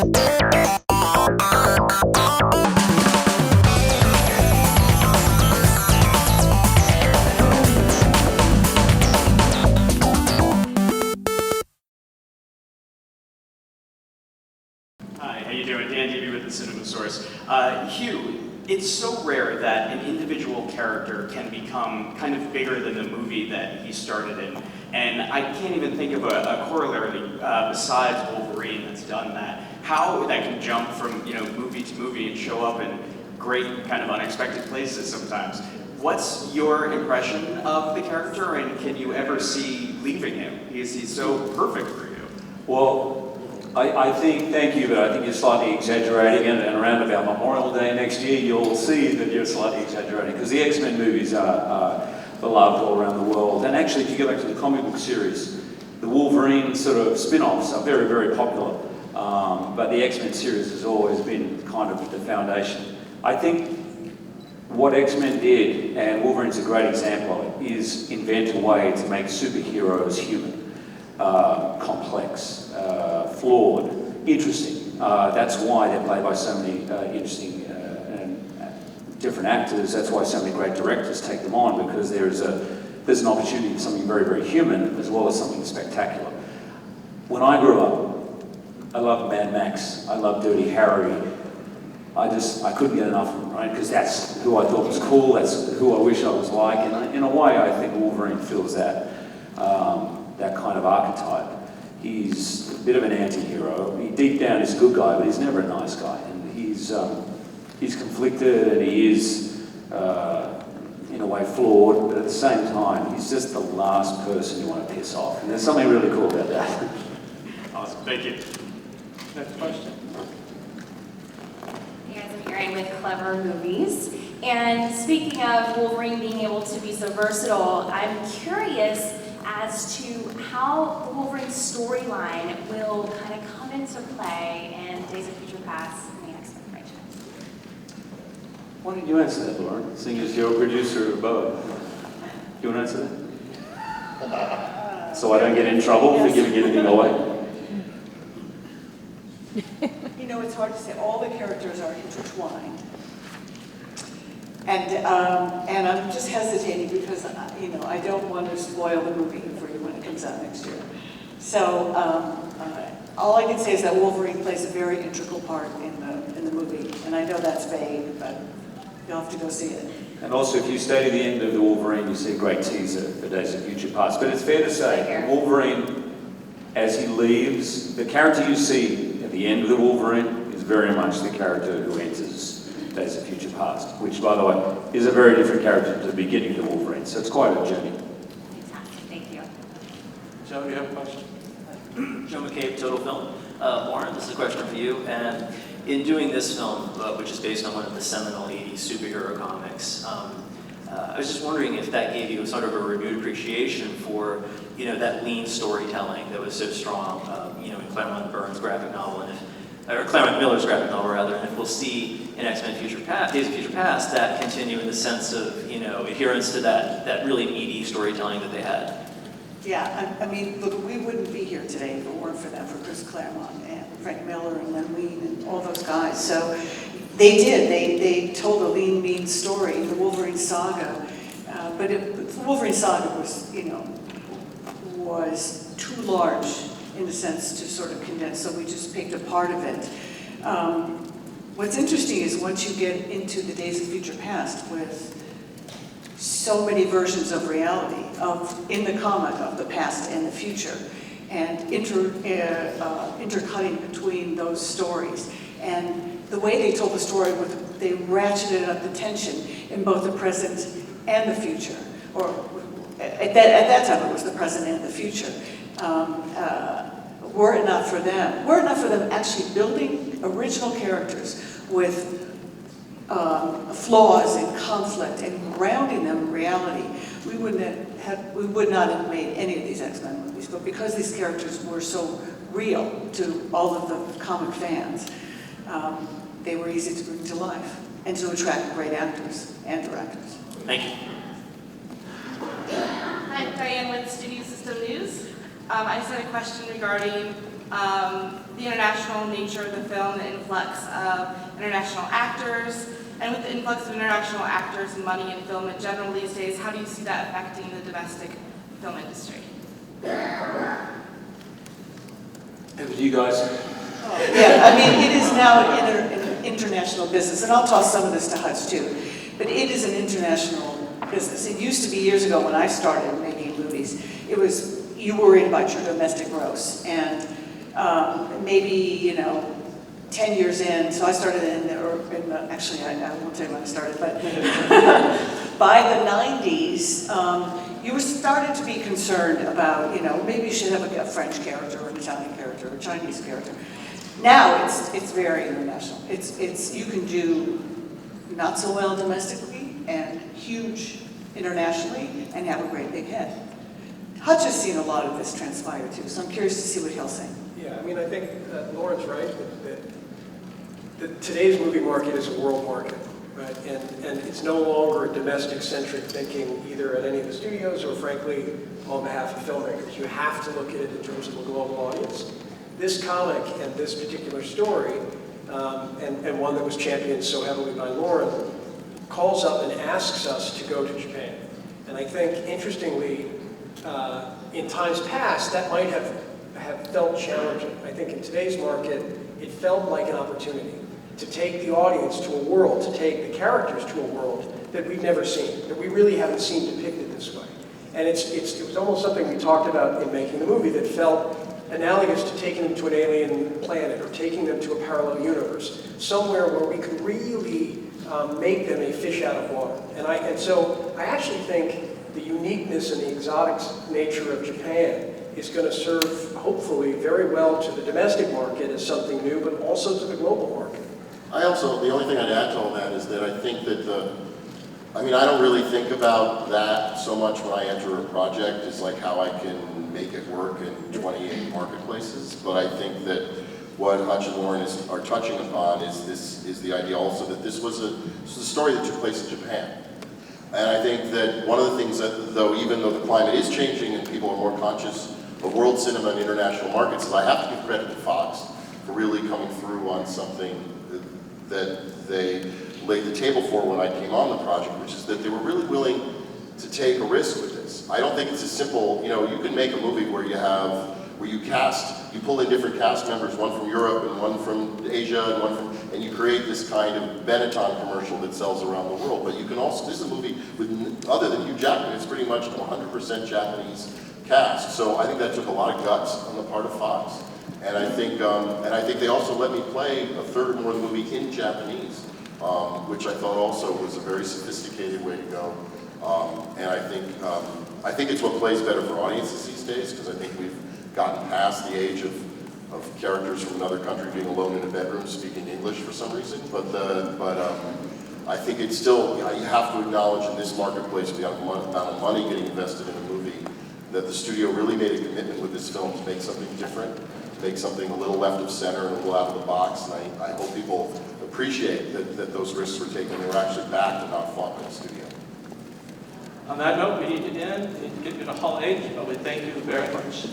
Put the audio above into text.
Hi, how you doing? Dan Davey with the Cinema Source. Hugh, it's so rare that an individual character can become kind of bigger than the movie that he started in. And I can't even think of a corollary besides Wolverine that's done that. How that can jump from movie to movie and show up in great kind of unexpected places sometimes. What's your impression of the character, and can you ever see leaving him? He's so perfect for you. Well, I think, thank you, but I think you're slightly exaggerating, and around about Memorial Day next year, you'll see that you're slightly exaggerating, because the X-Men movies are beloved all around the world. And actually, if you go back to the comic book series, the Wolverine sort of spin-offs are very, very popular. But the X-Men series has always been kind of the foundation. I think what X-Men did, and Wolverine's a great example of it, is invent a way to make superheroes human, complex, flawed, interesting. That's why they're played by so many interesting and different actors. That's why so many great directors take them on, because there's an opportunity for something very, very human as well as something spectacular. When I grew up, I loved Mad Max. I loved Dirty Harry. I couldn't get enough of them, right? Because that's who I thought was cool. That's who I wish I was like. And in a way, I think Wolverine fills that kind of archetype. He's a bit of an anti-hero. Deep down, he's a good guy, but he's never a nice guy. And he's conflicted, and he is, in a way, flawed. But at the same time, he's just the last person you want to piss off. And there's something really cool about that. Awesome. Thank you. Next question. Hey guys, I'm Erin with Clever Movies. And speaking of Wolverine being able to be so versatile, I'm curious as to how the Wolverine storyline will kind of come into play in Days of Future Past and the X-Men franchise. Why don't you answer that, Lauren, seeing as you're a producer of both? Do you want to answer that? So I don't get in trouble for giving anything away? It's hard to say. All the characters are intertwined. And I'm just hesitating because, I don't want to spoil the movie for you when it comes out next year. So all I can say is that Wolverine plays a very integral part in the movie. And I know that's vague, but you'll have to go see it. And also, if you stay to the end of the Wolverine, you see a great teaser for Days of Future Past. But it's fair to say, Wolverine, as he leaves, the character you see at the end of the Wolverine is very much the character who enters Days of Future Past, which, by the way, is a very different character to the beginning of the Wolverine. So it's quite a journey. Fantastic, thank you. Joe, you have a question? Joe McCabe, Total Film. Lauren, this is a question for you. And in doing this film, which is based on one of the seminal 80s superhero comics, I was just wondering if that gave you sort of a renewed appreciation for, that lean storytelling that was so strong, in Claremont Burns' graphic novel, or Claremont Miller's graphic novel, rather, and if we'll see in X-Men Days of Future Past that continue in the sense of, adherence to that really meaty storytelling that they had. Yeah, I mean, look, we wouldn't be here today if it weren't for them, for Chris Claremont and Frank Miller and Len Wein and all those guys. So they did. They told a lean, mean story, the Wolverine saga. But the Wolverine saga was too large in a sense to sort of condense, so we just picked a part of it. What's interesting is once you get into the Days of Future Past with so many versions of reality, in the comic of the past and the future, and intercutting between those stories. And the way they told the story, they ratcheted up the tension in both the present and the future. Or at that time it was the present and the future. Were it not for them actually building original characters with flaws and conflict and grounding them in reality, we would not have made any of these X-Men movies. But because these characters were so real to all of the comic fans, they were easy to bring to life and to attract great actors and directors. Thank you. Hi, I'm Diane with Studio System News. I just had a question regarding the international nature of the film, the influx of international actors, and with the influx of international actors and money in film in general these days, how do you see that affecting the domestic film industry? And you guys? Yeah, I mean, it is now an international business, and I'll toss some of this to Hutch too, but it is an international business. It used to be years ago when I started making movies, it was, you worried about your domestic gross, and maybe, 10 years in, so I started actually I won't tell you when I started, but by the 90s, you were started to be concerned about, maybe you should have a French character, or an Italian character, or a Chinese character. Now it's very international. It's you can do not so well domestically and huge internationally and have a great big head. Hutch has seen a lot of this transpire too, so I'm curious to see what he'll say. Yeah, I mean, I think Lauren's right that today's movie market is a world market, right? And it's no longer a domestic-centric thinking either at any of the studios or, frankly, on behalf of filmmakers. You have to look at it in terms of a global audience. This comic and this particular story, and one that was championed so heavily by Lauren, calls up and asks us to go to Japan. And I think, interestingly, in times past, that might have felt challenging. I think in today's market, it felt like an opportunity to take the audience to a world, to take the characters to a world that we've never seen, that we really haven't seen depicted this way. And it was almost something we talked about in making the movie that felt analogous to taking them to an alien planet or taking them to a parallel universe, somewhere where we could really make them a fish out of water. And so I actually think the uniqueness and the exotic nature of Japan is going to serve, hopefully, very well to the domestic market as something new, but also to the global market. The only thing I'd add to all that is that I think that I don't really think about that so much when I enter a project as like how I can make it work in 28 marketplaces, but I think that what Hutch and Lauren are touching upon is the idea also that this was a story that took place in Japan. And I think that one of the things that, even though the climate is changing and people are more conscious of world cinema and international markets, is I have to give credit to Fox for really coming through on something that they laid the table for when I came on the project, which is that they were really willing to take a risk with this. I don't think it's as simple, you can make a movie where you pull in different cast members, one from Europe and one from Asia and you create this kind of Benetton commercial that sells around the world. But you can also, this is a movie with, other than Hugh Jackman, it's pretty much 100% Japanese cast. So I think that took a lot of guts on the part of Fox. And I think they also let me play a third more of the movie in Japanese, which I thought also was a very sophisticated way to go. And I think it's what plays better for audiences these days, because I think we've gotten past the age of characters from another country being alone in a bedroom speaking English for some reason. But I think it's still, you have to acknowledge in this marketplace, the amount of money getting invested in a movie, that the studio really made a commitment with this film to make something different, to make something a little left of center and a little out of the box. And I hope people appreciate that those risks were taken. They were actually backed and not fought by the studio. On that note, we need to end. We need to get to the Hall H, but we thank you very much.